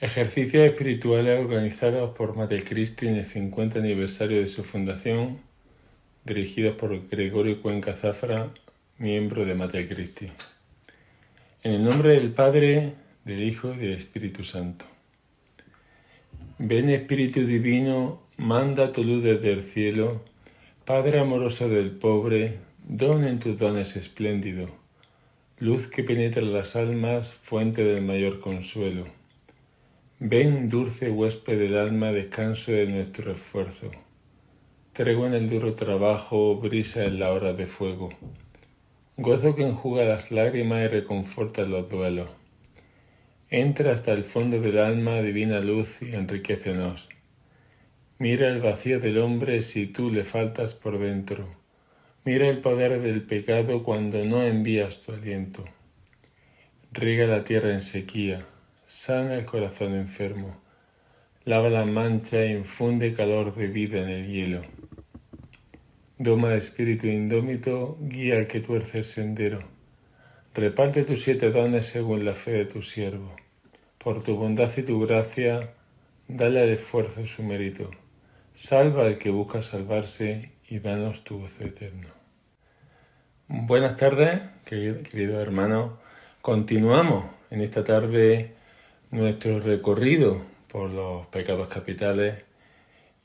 Ejercicios espirituales organizados por Mater Christi en el 50 aniversario de su fundación, dirigidos por Gregorio Cuenca Zafra, miembro de Mater Christi. En el nombre del Padre, del Hijo y del Espíritu Santo. Ven Espíritu Divino, manda tu luz desde el cielo, Padre amoroso del pobre, don en tus dones espléndido, luz que penetra las almas, fuente del mayor consuelo. Ven, dulce huésped del alma, descanso de nuestro esfuerzo. Tregua en el duro trabajo, brisa en la hora de fuego. Gozo que enjuga las lágrimas y reconforta los duelos. Entra hasta el fondo del alma, divina luz, y enriquécenos. Mira el vacío del hombre si tú le faltas por dentro. Mira el poder del pecado cuando no envías tu aliento. Riega la tierra en sequía. Sana el corazón enfermo, lava las manchas e infunde calor de vida en el hielo. Doma de espíritu indómito, guía al que tuerce el sendero. Reparte tus 7 dones según la fe de tu siervo. Por tu bondad y tu gracia, dale al esfuerzo su mérito. Salva al que busca salvarse y danos tu gozo eterno. Buenas tardes, queridos hermanos. Continuamos en esta tarde nuestro recorrido por los pecados capitales,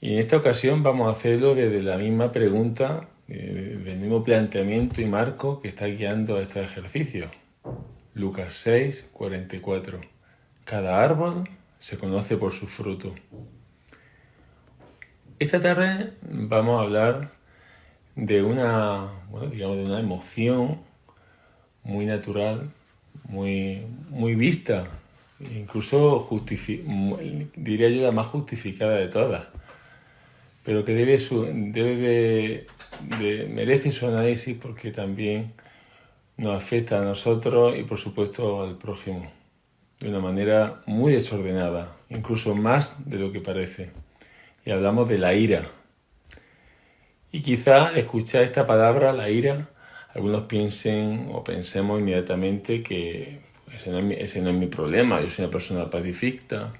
y en esta ocasión vamos a hacerlo desde la misma pregunta, del mismo planteamiento y marco que está guiando estos ejercicios. Lucas 6, 44. Cada árbol se conoce por su fruto. Esta tarde vamos a hablar de una emoción muy natural, muy vista, incluso diría yo la más justificada de todas, pero que merece su análisis porque también nos afecta a nosotros y por supuesto al prójimo de una manera muy desordenada, incluso más de lo que parece. Y hablamos de la ira. Y quizá escuchar esta palabra, la ira, algunos piensen o pensemos inmediatamente que ese no es mi problema. Yo soy una persona pacífica,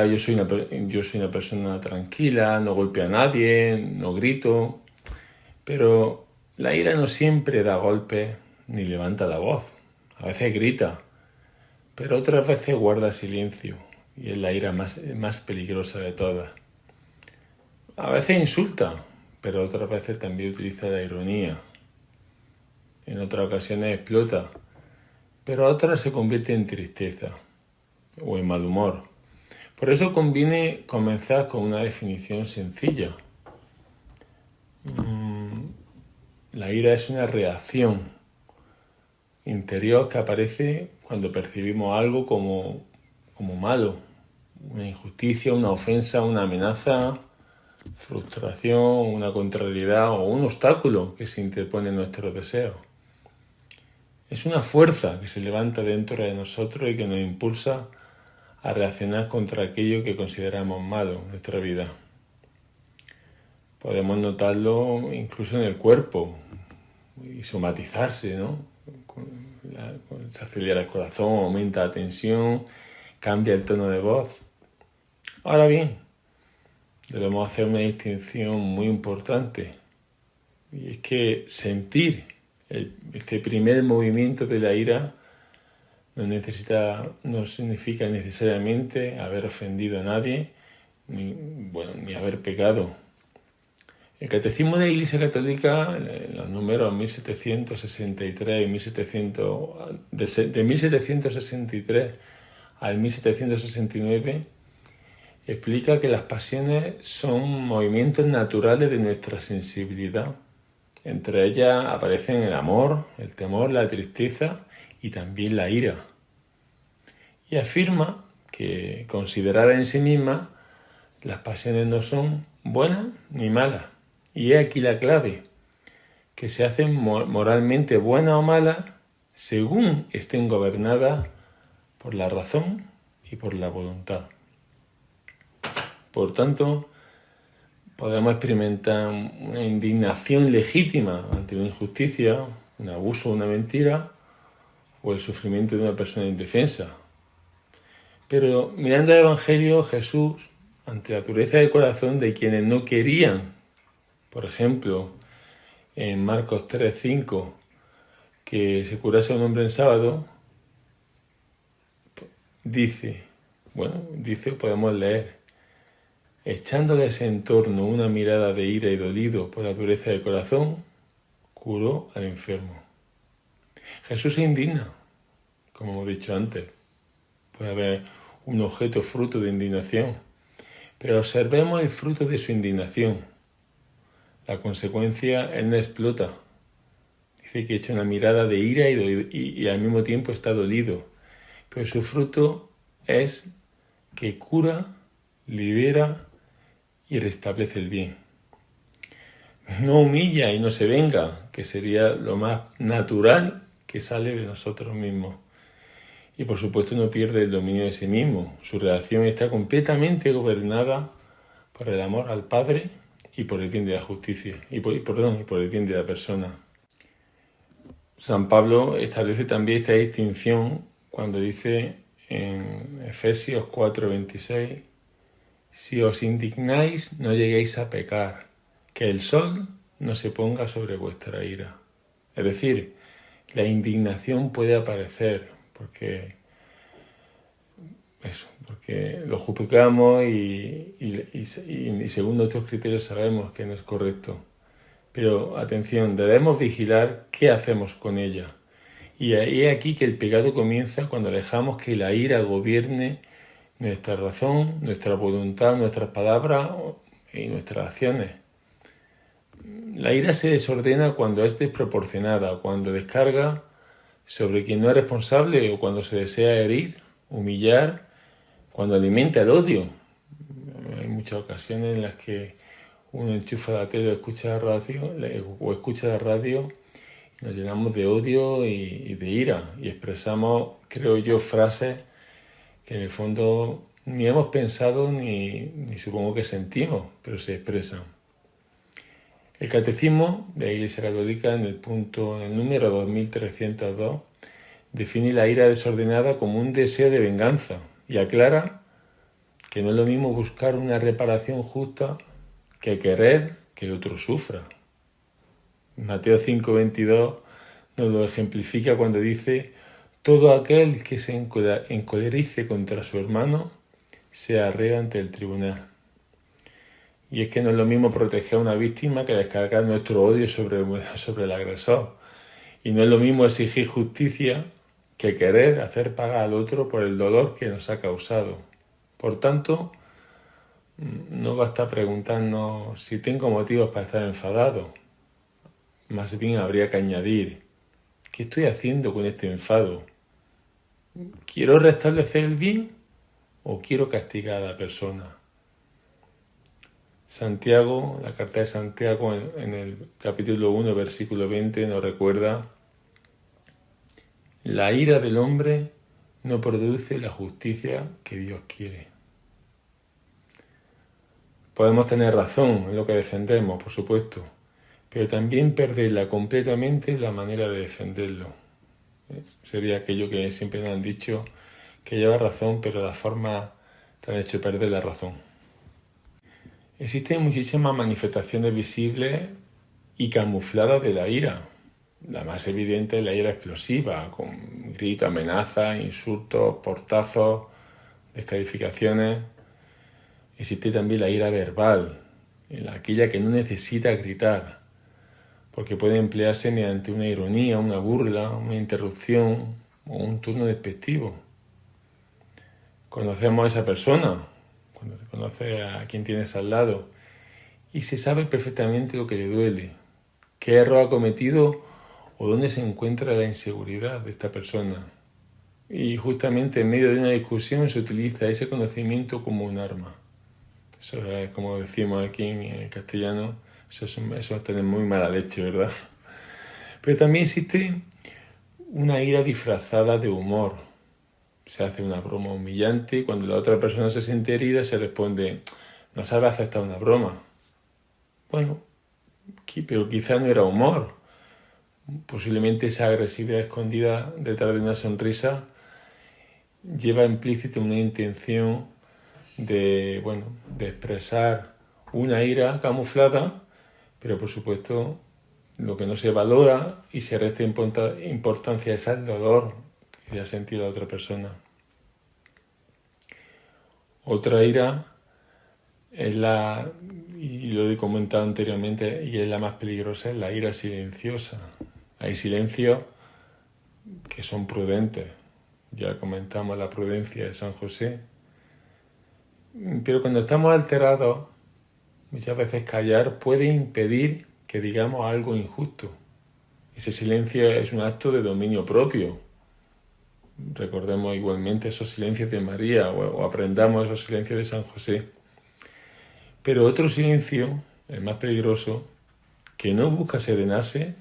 yo soy una persona tranquila, no golpeo a nadie, no grito. Pero la ira no siempre da golpes ni levanta la voz. A veces grita, pero otras veces guarda silencio, y es la ira más peligrosa de todas. A veces insulta, pero otras veces también utiliza la ironía. En otras ocasiones explota, pero otras se convierte en tristeza o en mal humor. Por eso conviene comenzar con una definición sencilla. La ira es una reacción interior que aparece cuando percibimos algo como malo, una injusticia, una ofensa, una amenaza, frustración, una contrariedad o un obstáculo que se interpone en nuestros deseos. Es una fuerza que se levanta dentro de nosotros y que nos impulsa a reaccionar contra aquello que consideramos malo en nuestra vida. Podemos notarlo incluso en el cuerpo y somatizarse, ¿no? Se acelera el corazón, aumenta la tensión, cambia el tono de voz. Ahora bien, debemos hacer una distinción muy importante, y es que sentir este primer movimiento de la ira no significa necesariamente haber ofendido a nadie, ni haber pecado. El Catecismo de la Iglesia Católica, en los números 1763 y de 1763 al 1769, explica que las pasiones son movimientos naturales de nuestra sensibilidad. Entre ellas aparecen el amor, el temor, la tristeza y también la ira. Y afirma que, consideradas en sí mismas, las pasiones no son buenas ni malas. Y es aquí la clave, que se hacen moralmente buenas o malas según estén gobernadas por la razón y por la voluntad. Por tanto, podemos experimentar una indignación legítima ante una injusticia, un abuso, una mentira o el sufrimiento de una persona indefensa. Pero mirando el Evangelio, Jesús, ante la dureza del corazón de quienes no querían, por ejemplo, en Marcos 3:5, que se curase a un hombre en sábado, dice, podemos leer, echándoles en torno una mirada de ira y dolido por la dureza del corazón, curó al enfermo. Jesús se indigna, como hemos dicho antes. Puede haber un objeto fruto de indignación, pero observemos el fruto de su indignación. La consecuencia, él no explota. Dice que echa una mirada de ira y al mismo tiempo está dolido. Pero su fruto es que cura, libera y restablece el bien. No humilla y no se venga, que sería lo más natural que sale de nosotros mismos. Y por supuesto no pierde el dominio de sí mismo. Su reacción está completamente gobernada por el amor al Padre y por el bien de la justicia, y por el bien de la persona. San Pablo establece también esta distinción cuando dice en Efesios 4:26, si os indignáis no lleguéis a pecar, que el sol no se ponga sobre vuestra ira. Es decir, la indignación puede aparecer porque lo juzgamos y según nuestros criterios sabemos que no es correcto. Pero atención, debemos vigilar qué hacemos con ella. Y es aquí que el pecado comienza cuando dejamos que la ira gobierne nuestra razón, nuestra voluntad, nuestras palabras y nuestras acciones. La ira se desordena cuando es desproporcionada, cuando descarga sobre quien no es responsable o cuando se desea herir, humillar, cuando alimenta el odio. Hay muchas ocasiones en las que uno enchufa la tele o escucha la radio y nos llenamos de odio y de ira y expresamos, creo yo, frases que en el fondo ni hemos pensado ni supongo que sentimos, pero se expresan. El Catecismo de la Iglesia Católica en el número 2302 define la ira desordenada como un deseo de venganza y aclara que no es lo mismo buscar una reparación justa que querer que el otro sufra. Mateo 5:22 nos lo ejemplifica cuando dice: todo aquel que se encolerice contra su hermano se arrea ante el tribunal. Y es que no es lo mismo proteger a una víctima que descargar nuestro odio sobre el agresor. Y no es lo mismo exigir justicia que querer hacer pagar al otro por el dolor que nos ha causado. Por tanto, no basta preguntarnos si tengo motivos para estar enfadado. Más bien habría que añadir, ¿qué estoy haciendo con este enfado? ¿Quiero restablecer el bien o quiero castigar a la persona? Santiago, la carta de Santiago en el capítulo 1, versículo 20 nos recuerda: la ira del hombre no produce la justicia que Dios quiere. Podemos tener razón en lo que defendemos, por supuesto, pero también perderla completamente la manera de defenderlo. Sería aquello que siempre nos han dicho, que lleva razón, pero las formas te han hecho perder la razón. Existen muchísimas manifestaciones visibles y camufladas de la ira. La más evidente es la ira explosiva, con gritos, amenazas, insultos, portazos, descalificaciones. Existe también la ira verbal, aquella que no necesita gritar, porque puede emplearse mediante una ironía, una burla, una interrupción o un tono despectivo. Conocemos a esa persona, cuando conoces a quien tienes al lado, y se sabe perfectamente lo que le duele, qué error ha cometido o dónde se encuentra la inseguridad de esta persona. Y justamente en medio de una discusión se utiliza ese conocimiento como un arma. Eso es, como decimos aquí en castellano, eso es tener muy mala leche, ¿verdad? Pero también existe una ira disfrazada de humor. Se hace una broma humillante y cuando la otra persona se siente herida se responde: no sabe aceptar una broma. Bueno, pero quizá no era humor. Posiblemente esa agresividad escondida detrás de una sonrisa lleva implícita una intención de expresar una ira camuflada, pero por supuesto lo que no se valora y se resta importancia es al dolor que ha sentido la otra persona. Otra ira es y lo he comentado anteriormente, y es la más peligrosa, es la ira silenciosa. Hay silencios que son prudentes. Ya comentamos la prudencia de San José. Pero cuando estamos alterados, muchas veces callar puede impedir que digamos algo injusto. Ese silencio es un acto de dominio propio. Recordemos igualmente esos silencios de María o aprendamos esos silencios de San José. Pero otro silencio, el más peligroso, que no busca serenarse,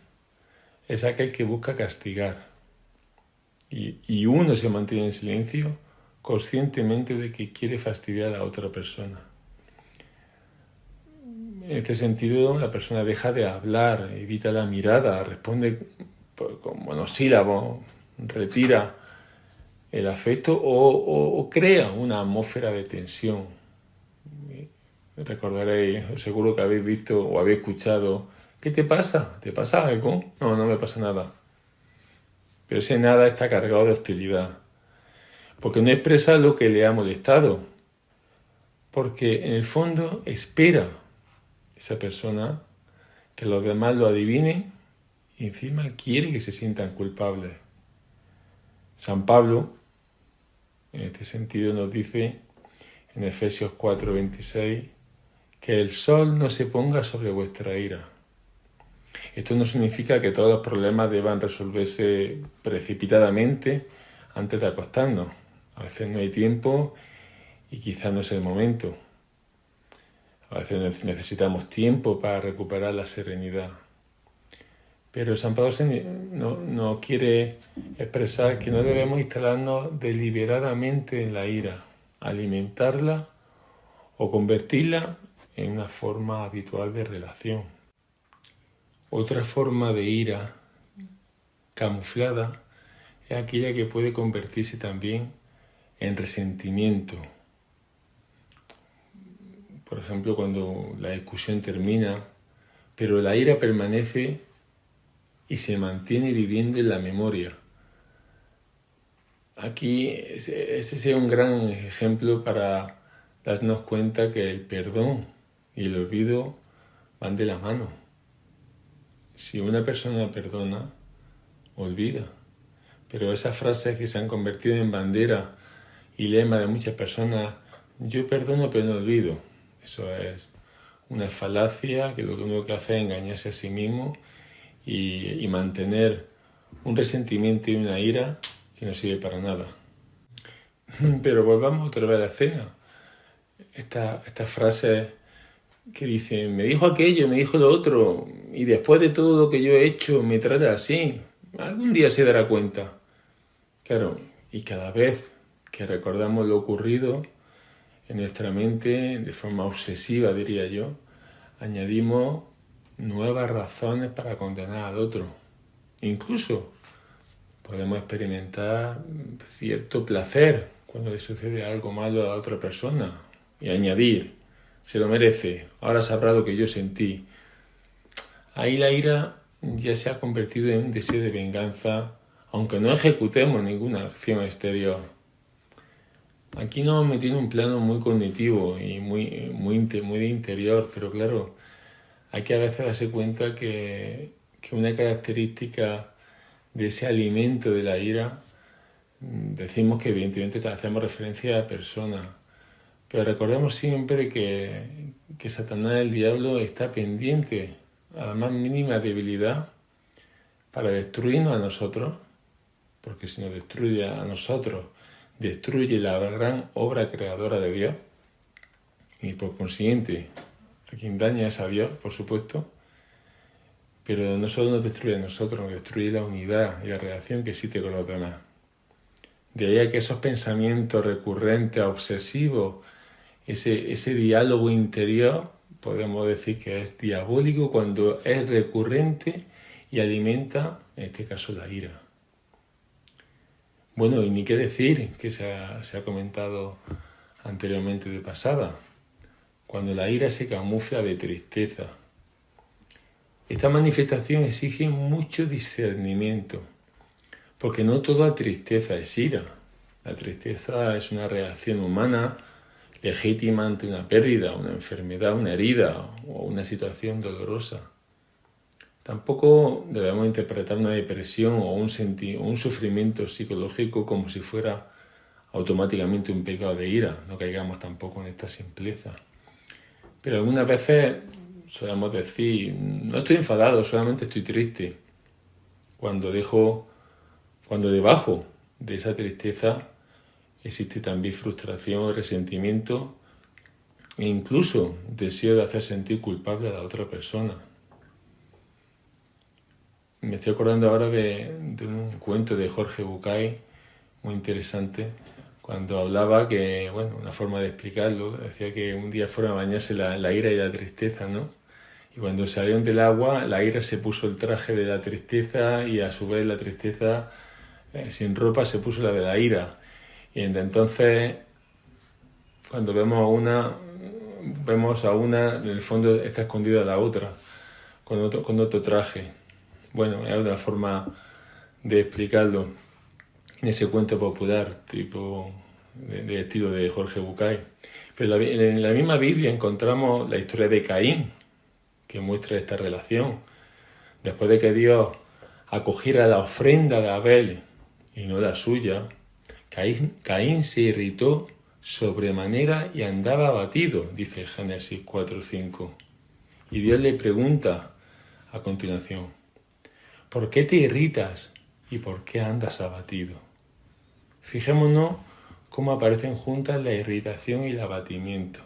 es aquel que busca castigar. Y uno se mantiene en silencio conscientemente de que quiere fastidiar a la otra persona. En este sentido, la persona deja de hablar, evita la mirada, responde con monosílabos, retira el afecto o crea una atmósfera de tensión. Recordaréis, seguro que habéis visto o habéis escuchado: ¿qué te pasa? ¿Te pasa algo? No, no me pasa nada. Pero ese nada está cargado de hostilidad, porque no expresa lo que le ha molestado, porque en el fondo espera esa persona que los demás lo adivinen y encima quiere que se sientan culpables. San Pablo, en este sentido, nos dice en Efesios 4:26 que el sol no se ponga sobre vuestra ira. Esto no significa que todos los problemas deban resolverse precipitadamente antes de acostarnos. A veces no hay tiempo y quizás no es el momento. A veces necesitamos tiempo para recuperar la serenidad. Pero San Pablo no quiere expresar que no debemos instalarnos deliberadamente en la ira, alimentarla o convertirla en una forma habitual de relación. Otra forma de ira camuflada es aquella que puede convertirse también en resentimiento. Por ejemplo, cuando la discusión termina, pero la ira permanece y se mantiene viviendo en la memoria. Aquí ese es un gran ejemplo para darnos cuenta que el perdón y el olvido van de la mano. Si una persona perdona, olvida. Pero esas frases que se han convertido en bandera y lema de muchas personas: yo perdono pero no olvido. Eso es una falacia que lo único que hace es engañarse a sí mismo y mantener un resentimiento y una ira que no sirve para nada. Pero volvamos otra vez a la escena. Estas frases que dicen: me dijo aquello, me dijo lo otro, y después de todo lo que yo he hecho me trata así. Algún día se dará cuenta. Claro, y cada vez que recordamos lo ocurrido en nuestra mente, de forma obsesiva diría yo, añadimos nuevas razones para condenar al otro. Incluso podemos experimentar cierto placer cuando le sucede algo malo a la otra persona y añadir: se lo merece, ahora sabrá lo que yo sentí. Ahí la ira ya se ha convertido en un deseo de venganza, aunque no ejecutemos ninguna acción exterior. Aquí nos hemos metido en un plano muy cognitivo y muy de interior, pero claro, hay que a veces darse cuenta que una característica de ese alimento de la ira, decimos que evidentemente hacemos referencia a personas, pero recordemos siempre que Satanás, el diablo, está pendiente a la más mínima debilidad para destruirnos a nosotros, porque si nos destruye a nosotros, destruye la gran obra creadora de Dios y por consiguiente a quien daña es a Dios, por supuesto, pero no solo nos destruye a nosotros, nos destruye la unidad y la relación que existe con los demás. De ahí a que esos pensamientos recurrentes, obsesivos, ese diálogo interior, podemos decir que es diabólico cuando es recurrente y alimenta, en este caso, la ira. Bueno, y ni qué decir, que se ha comentado anteriormente de pasada, cuando la ira se camufla de tristeza. Esta manifestación exige mucho discernimiento, porque no toda tristeza es ira. La tristeza es una reacción humana legítima ante una pérdida, una enfermedad, una herida o una situación dolorosa. Tampoco debemos interpretar una depresión o un sufrimiento psicológico como si fuera automáticamente un pecado de ira. No caigamos tampoco en esta simpleza. Pero algunas veces solemos decir, no estoy enfadado, solamente estoy triste. Cuando debajo de esa tristeza existe también frustración, resentimiento e incluso deseo de hacer sentir culpable a la otra persona. Me estoy acordando ahora de un cuento de Jorge Bucay, muy interesante, cuando hablaba que, bueno, una forma de explicarlo, decía que un día fueron a bañarse la ira y la tristeza, ¿no? Y cuando salieron del agua, la ira se puso el traje de la tristeza y a su vez la tristeza, sin ropa, se puso la de la ira. Y entonces, cuando vemos a una, en el fondo está escondida la otra, con otro traje. Bueno, es otra forma de explicarlo en ese cuento popular, tipo de estilo de Jorge Bucay. Pero en la misma Biblia encontramos la historia de Caín, que muestra esta relación. Después de que Dios acogiera la ofrenda de Abel y no la suya, Caín se irritó sobremanera y andaba abatido, dice Génesis 4:5. Y Dios le pregunta a continuación, ¿por qué te irritas y por qué andas abatido? Fijémonos cómo aparecen juntas la irritación y el abatimiento.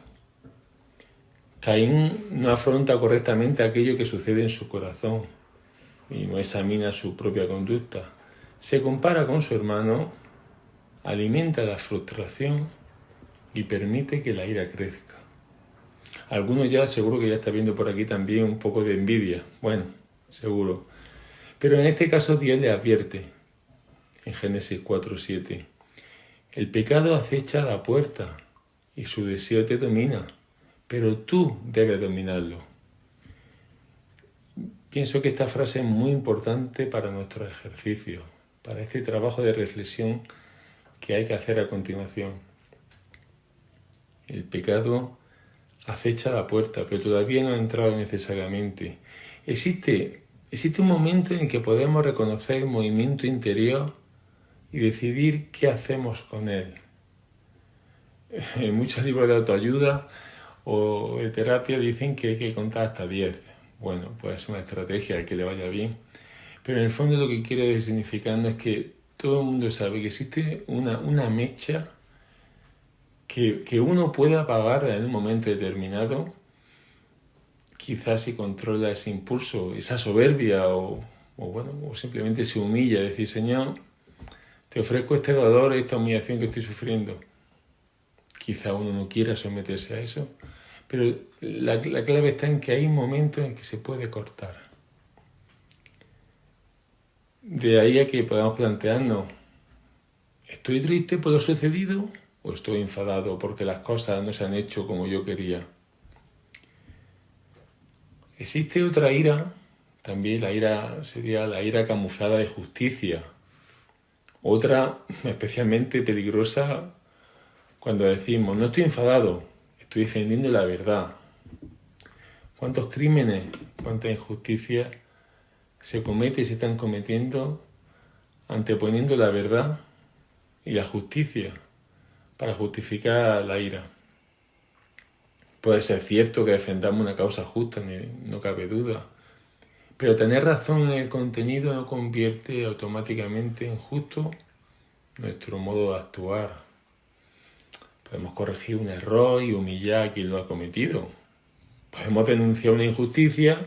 Caín no afronta correctamente aquello que sucede en su corazón y no examina su propia conducta. Se compara con su hermano, alimenta la frustración y permite que la ira crezca. Algunos ya seguro que ya está viendo por aquí también un poco de envidia. Bueno, seguro. Pero en este caso Dios le advierte en Génesis 4:7. El pecado acecha a la puerta y su deseo te domina, pero tú debes dominarlo. Pienso que esta frase es muy importante para nuestro ejercicio, para este trabajo de reflexión que hay que hacer a continuación. El pecado acecha a la puerta, pero todavía no ha entrado necesariamente. Existe un momento en el que podemos reconocer el movimiento interior y decidir qué hacemos con él. En muchos libros de autoayuda o de terapia dicen que hay que contar hasta 10. Bueno, pues es una estrategia que le vaya bien. Pero en el fondo lo que quiere significar es que todo el mundo sabe que existe una mecha que uno puede apagar en un momento determinado, quizás si controla ese impulso, esa soberbia o simplemente se humilla, decir, Señor, te ofrezco este dolor, esta humillación que estoy sufriendo. Quizá uno no quiera someterse a eso, pero la clave está en que hay un momento en el que se puede cortar. De ahí a que podamos plantearnos, ¿estoy triste por lo sucedido o estoy enfadado porque las cosas no se han hecho como yo quería? Existe otra ira, también la ira sería la ira camuflada de justicia. Otra especialmente peligrosa cuando decimos, no estoy enfadado, estoy defendiendo la verdad. ¿Cuántos crímenes, cuántas injusticias se cometen y se están cometiendo anteponiendo la verdad y la justicia para justificar la ira? Puede ser cierto que defendamos una causa justa, no cabe duda, pero tener razón en el contenido no convierte automáticamente en justo nuestro modo de actuar. Podemos corregir un error y humillar a quien lo ha cometido. Podemos denunciar una injusticia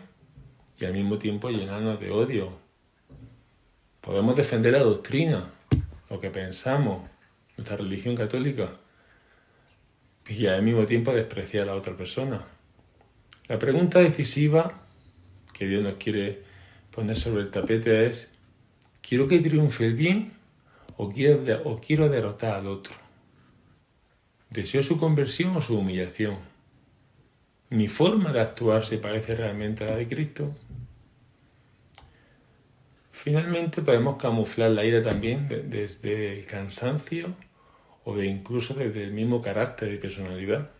y al mismo tiempo llenarnos de odio. Podemos defender la doctrina, lo que pensamos, nuestra religión católica, y al mismo tiempo despreciar a la otra persona. La pregunta decisiva que Dios nos quiere poner sobre el tapete es, ¿quiero que triunfe el bien o quiero derrotar al otro. ¿Deseo su conversión o su humillación? ¿Mi forma de actuar se parece realmente a la de Cristo? Finalmente podemos camuflar la ira también desde el cansancio o incluso desde el mismo carácter y personalidad.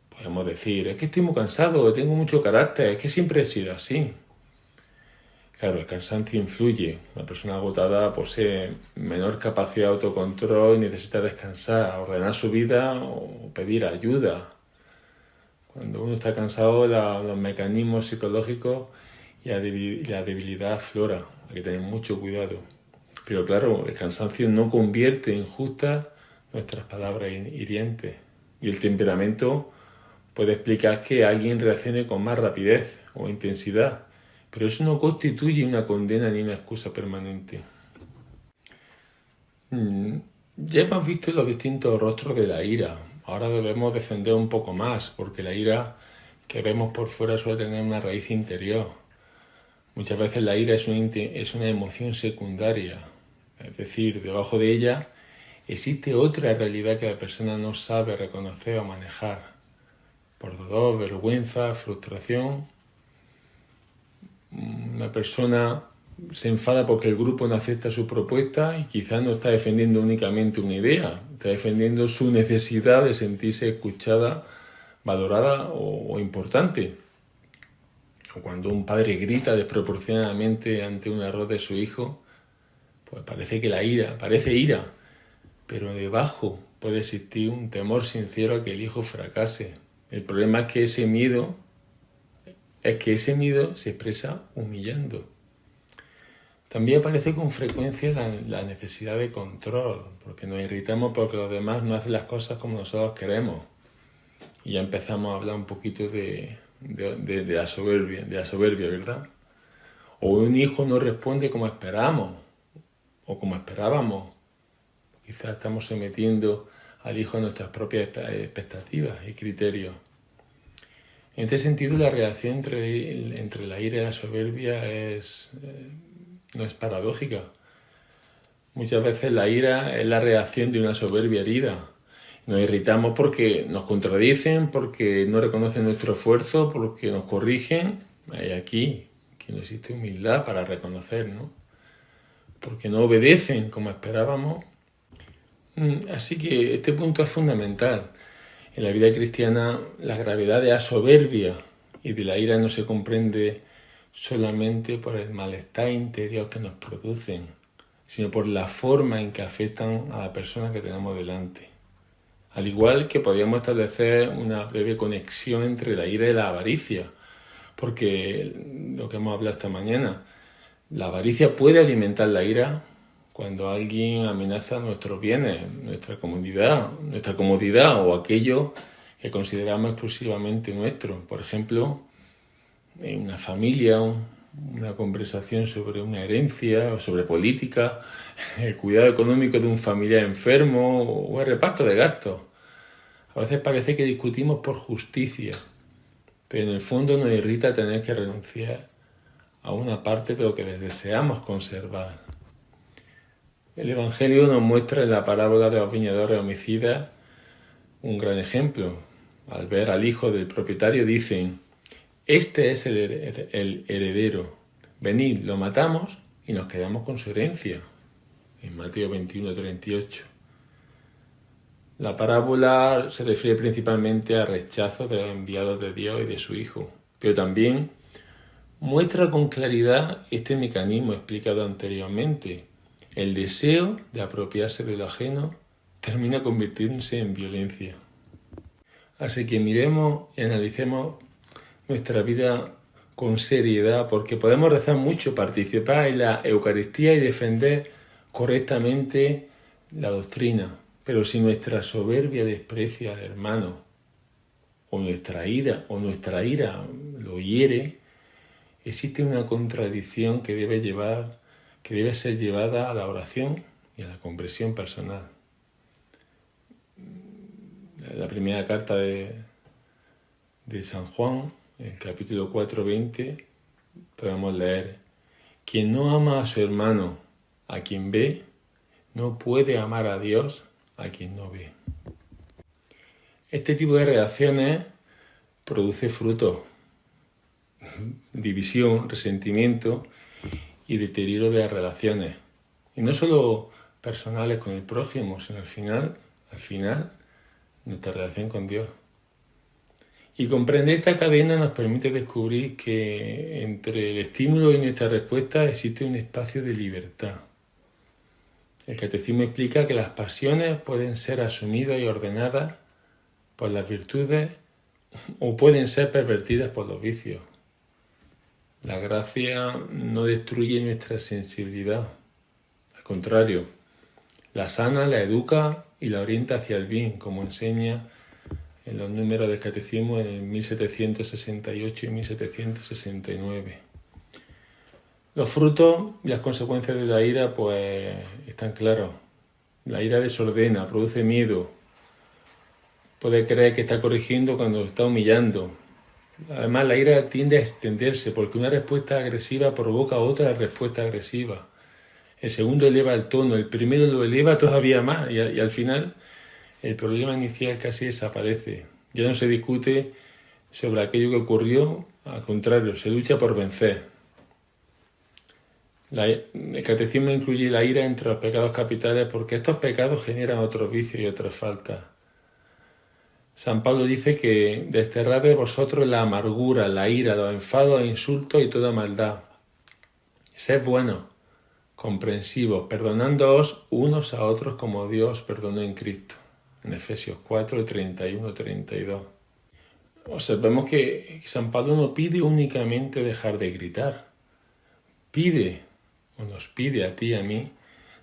Podemos decir, es que estoy muy cansado, tengo mucho carácter, es que siempre he sido así. Claro, el cansancio influye. Una persona agotada posee menor capacidad de autocontrol y necesita descansar, ordenar su vida o pedir ayuda. Cuando uno está cansado, los mecanismos psicológicos y la debilidad aflora. Hay que tener mucho cuidado. Pero claro, el cansancio no convierte en justas nuestras palabras hirientes. Y el temperamento puede explicar que alguien reaccione con más rapidez o intensidad, pero eso no constituye una condena ni una excusa permanente. Ya hemos visto los distintos rostros de la ira. Ahora debemos defender un poco más, porque la ira que vemos por fuera suele tener una raíz interior. Muchas veces la ira es una emoción secundaria, es decir, debajo de ella existe otra realidad que la persona no sabe reconocer o manejar. Por dolor, vergüenza, frustración. Una persona se enfada porque el grupo no acepta su propuesta y quizás no está defendiendo únicamente una idea, está defendiendo su necesidad de sentirse escuchada, valorada o importante. O cuando un padre grita desproporcionadamente ante un error de su hijo, pues parece ira, pero debajo puede existir un temor sincero a que el hijo fracase. El problema es que ese miedo se expresa humillando. También aparece con frecuencia la necesidad de control, porque nos irritamos porque los demás no hacen las cosas como nosotros queremos. Y ya empezamos a hablar un poquito de la soberbia, ¿verdad? O un hijo no responde como esperamos o como esperábamos. Quizás estamos sometiendo al hijo a nuestras propias expectativas y criterios. En este sentido, la relación entre la ira y la soberbia no es paradójica. Muchas veces la ira es la reacción de una soberbia herida. Nos irritamos porque nos contradicen, porque no reconocen nuestro esfuerzo, porque nos corrigen. Hay aquí que no existe humildad para reconocer, ¿no? Porque no obedecen como esperábamos. Así que este punto es fundamental. En la vida cristiana, la gravedad de la soberbia y de la ira no se comprende solamente por el malestar interior que nos producen, sino por la forma en que afectan a la persona que tenemos delante. Al igual que podríamos establecer una breve conexión entre la ira y la avaricia, porque lo que hemos hablado esta mañana, la avaricia puede alimentar la ira cuando alguien amenaza nuestros bienes, nuestra comodidad o aquello que consideramos exclusivamente nuestro. Por ejemplo, en una familia, una conversación sobre una herencia o sobre política, el cuidado económico de un familiar enfermo o el reparto de gastos. A veces parece que discutimos por justicia, pero en el fondo nos irrita tener que renunciar a una parte de lo que deseamos conservar. El Evangelio nos muestra en la parábola de los viñadores homicidas un gran ejemplo. Al ver al hijo del propietario dicen, este es el heredero, venid, lo matamos y nos quedamos con su herencia. En Mateo 21:38. La parábola se refiere principalmente al rechazo de los enviados de Dios y de su hijo, pero también muestra con claridad este mecanismo explicado anteriormente. El deseo de apropiarse de lo ajeno termina convirtiéndose en violencia. Así que miremos y analicemos nuestra vida con seriedad, porque podemos rezar mucho, participar en la Eucaristía y defender correctamente la doctrina, pero si nuestra soberbia desprecia al hermano, o nuestra ira lo hiere, existe una contradicción que debe ser llevada a la oración y a la conversión personal. La primera carta de San Juan, el capítulo 4:20, podemos leer: quien no ama a su hermano, a quien ve, no puede amar a Dios a quien no ve. Este tipo de reacciones produce frutos, división, resentimiento y deterioro de las relaciones. Y no solo personales con el prójimo, sino al final, nuestra relación con Dios. Y comprender esta cadena nos permite descubrir que entre el estímulo y nuestra respuesta existe un espacio de libertad. El catecismo explica que las pasiones pueden ser asumidas y ordenadas por las virtudes o pueden ser pervertidas por los vicios. La gracia no destruye nuestra sensibilidad, al contrario, la sana, la educa y la orienta hacia el bien, como enseña en los números del catecismo en 1768 y 1769. Los frutos y las consecuencias de la ira pues están claros. La ira desordena, produce miedo, puede creer que está corrigiendo cuando está humillando. Además, la ira tiende a extenderse porque una respuesta agresiva provoca otra respuesta agresiva. El segundo eleva el tono, el primero lo eleva todavía más y al final el problema inicial casi desaparece. Ya no se discute sobre aquello que ocurrió, al contrario, se lucha por vencer. El catecismo incluye la ira entre los pecados capitales porque estos pecados generan otros vicios y otras faltas. San Pablo dice que desterrad de vosotros la amargura, la ira, los enfados, insultos y toda maldad. Sed buenos, comprensivos, perdonándoos unos a otros como Dios perdonó en Cristo. En Efesios 4, 31, 32. Observemos que San Pablo no pide únicamente dejar de gritar. Nos pide a ti y a mí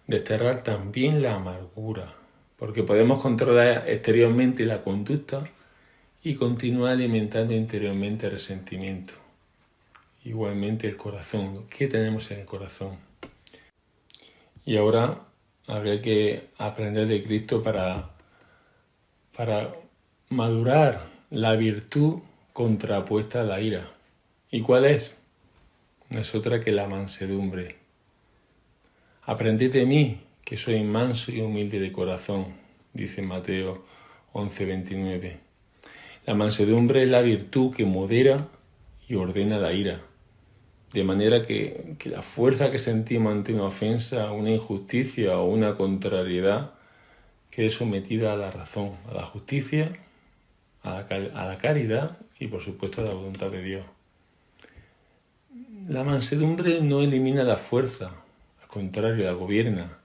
desterrar también la amargura, porque podemos controlar exteriormente la conducta y continuar alimentando interiormente el resentimiento. Igualmente el corazón. ¿Qué tenemos en el corazón? Y ahora habría que aprender de Cristo para madurar la virtud contrapuesta a la ira. ¿Y cuál es? No es otra que la mansedumbre. Aprended de mí, que soy manso y humilde de corazón, dice Mateo 11:29. La mansedumbre es la virtud que modera y ordena la ira, de manera que la fuerza que sentimos ante una ofensa, una injusticia o una contrariedad quede sometida a la razón, a la justicia, a la caridad y por supuesto a la voluntad de Dios. La mansedumbre no elimina la fuerza, al contrario, la gobierna.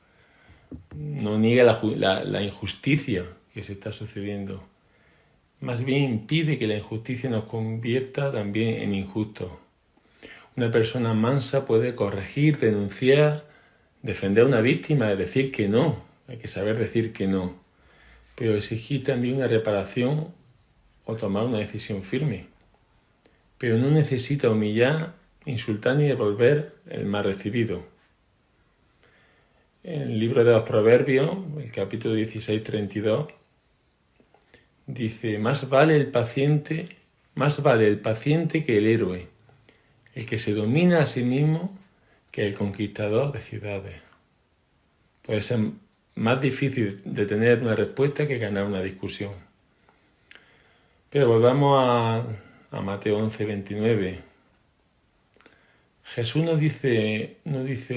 No niega la injusticia que se está sucediendo. Más bien impide que la injusticia nos convierta también en injustos. Una persona mansa puede corregir, denunciar, defender a una víctima, decir que no. Hay que saber decir que no. Pero exigir también una reparación o tomar una decisión firme. Pero no necesita humillar, insultar ni devolver el mal recibido. En el libro de los Proverbios, el capítulo 16:32, dice: más vale el paciente que el héroe, el que se domina a sí mismo que el conquistador de ciudades. Puede ser más difícil de tener una respuesta que ganar una discusión. Pero volvamos a Mateo 11:29. Jesús no dice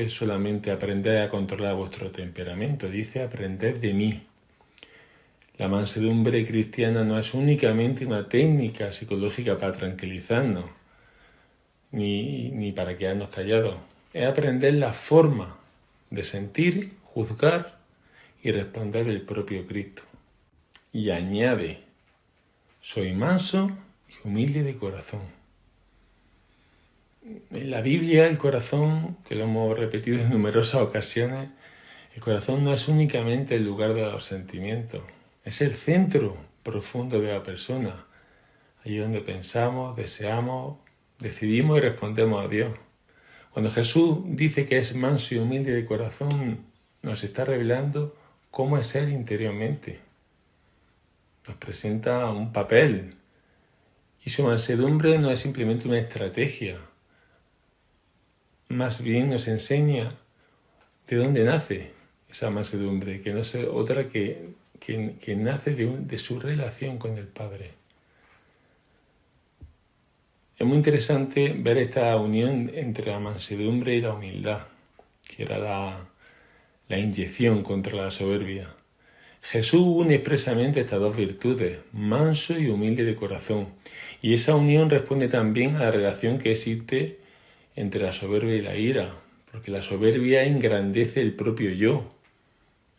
solamente aprender a controlar vuestro temperamento, dice aprended de mí. La mansedumbre cristiana no es únicamente una técnica psicológica para tranquilizarnos, ni para quedarnos callados. Es aprender la forma de sentir, juzgar y responder del propio Cristo. Y añade: soy manso y humilde de corazón. En la Biblia, el corazón, que lo hemos repetido en numerosas ocasiones, el corazón no es únicamente el lugar de los sentimientos, es el centro profundo de la persona, allí donde pensamos, deseamos, decidimos y respondemos a Dios. Cuando Jesús dice que es manso y humilde de corazón, nos está revelando cómo es Él interiormente. Nos presenta un papel y su mansedumbre no es simplemente una estrategia. Más bien nos enseña ¿De dónde nace esa mansedumbre? Que no es otra que nace de su relación con el Padre. Es muy interesante ver esta unión entre la mansedumbre y la humildad, que era la inyección contra la soberbia. Jesús une expresamente estas dos virtudes, manso y humilde de corazón, y esa unión responde también a la relación que existe entre la soberbia y la ira, porque la soberbia engrandece el propio yo.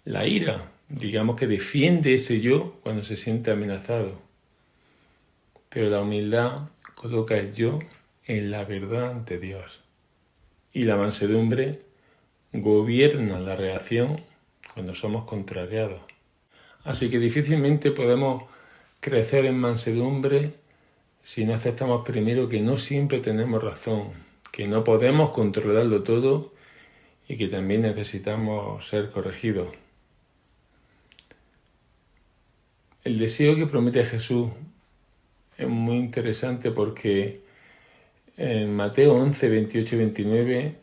La ira, digamos que defiende ese yo cuando se siente amenazado, pero la humildad coloca el yo en la verdad ante Dios, y la mansedumbre gobierna la reacción cuando somos contrariados. Así que difícilmente podemos crecer en mansedumbre si no aceptamos primero que no siempre tenemos razón, que no podemos controlarlo todo y que también necesitamos ser corregidos. El deseo que promete Jesús es muy interesante porque en Mateo 11, 28 y 29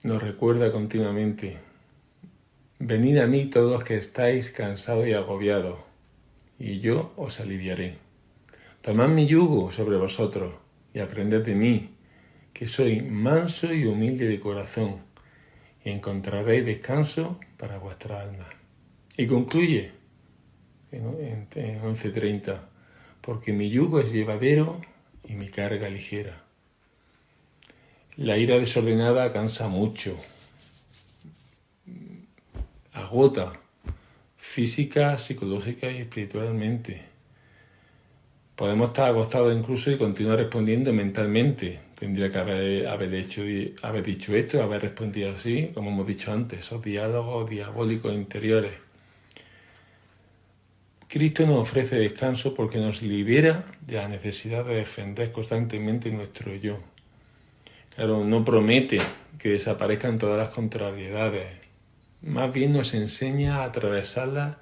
nos recuerda continuamente: venid a mí todos los que estáis cansados y agobiados, y yo os aliviaré. Tomad mi yugo sobre vosotros y aprended de mí, que soy manso y humilde de corazón, y encontraréis descanso para vuestra alma. Y concluye en 11:30, porque mi yugo es llevadero y mi carga ligera. La ira desordenada cansa mucho, agota física, psicológica y espiritualmente. Podemos estar agotados incluso y continuar respondiendo mentalmente. Tendría que haber dicho esto, haber respondido así, como hemos dicho antes, esos diálogos diabólicos interiores. Cristo nos ofrece descanso porque nos libera de la necesidad de defender constantemente nuestro yo. Claro, no promete que desaparezcan todas las contrariedades, más bien nos enseña a atravesarlas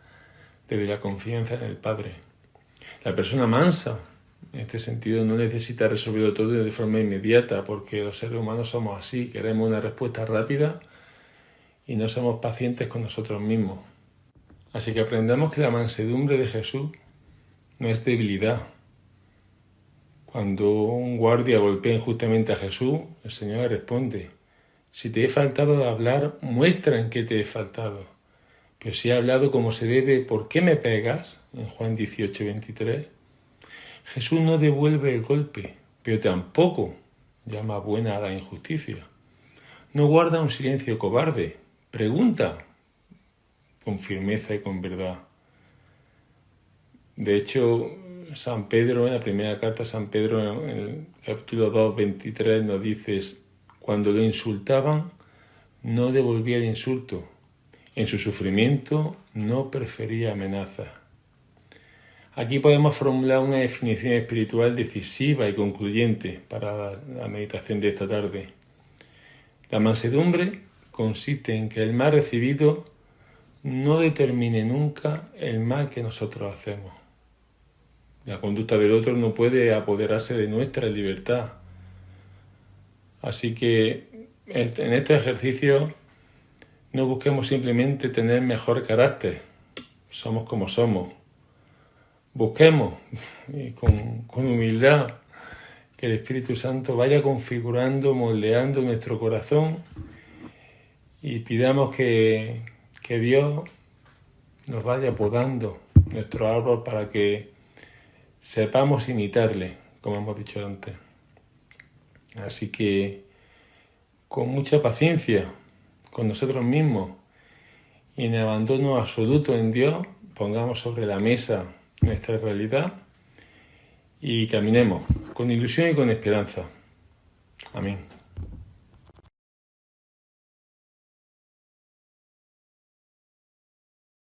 desde la confianza en el Padre. La persona mansa, en este sentido, no necesita resolverlo todo de forma inmediata, porque los seres humanos somos así, queremos una respuesta rápida y no somos pacientes con nosotros mismos. Así que aprendamos que la mansedumbre de Jesús no es debilidad. Cuando un guardia golpea injustamente a Jesús, el Señor le responde: si te he faltado de hablar, muestra en qué te he faltado. Pero si he hablado como se debe, ¿por qué me pegas? En Juan 18, 23. Jesús no devuelve el golpe, pero tampoco llama buena a la injusticia. No guarda un silencio cobarde, pregunta con firmeza y con verdad. De hecho, San Pedro, en la primera carta a San Pedro, en el capítulo 2, 23, nos dice: cuando lo insultaban, no devolvía el insulto. En su sufrimiento no prefería amenazas. Aquí podemos formular una definición espiritual decisiva y concluyente para la meditación de esta tarde. La mansedumbre consiste en que el mal recibido no determine nunca el mal que nosotros hacemos. La conducta del otro no puede apoderarse de nuestra libertad. Así que en estos ejercicios no busquemos simplemente tener mejor carácter. Somos como somos. Busquemos con humildad que el Espíritu Santo vaya configurando, moldeando nuestro corazón, y pidamos que Dios nos vaya podando nuestro árbol para que sepamos imitarle, como hemos dicho antes. Así que con mucha paciencia con nosotros mismos y en abandono absoluto en Dios, pongamos sobre la mesa nuestra realidad y caminemos con ilusión y con esperanza. Amén.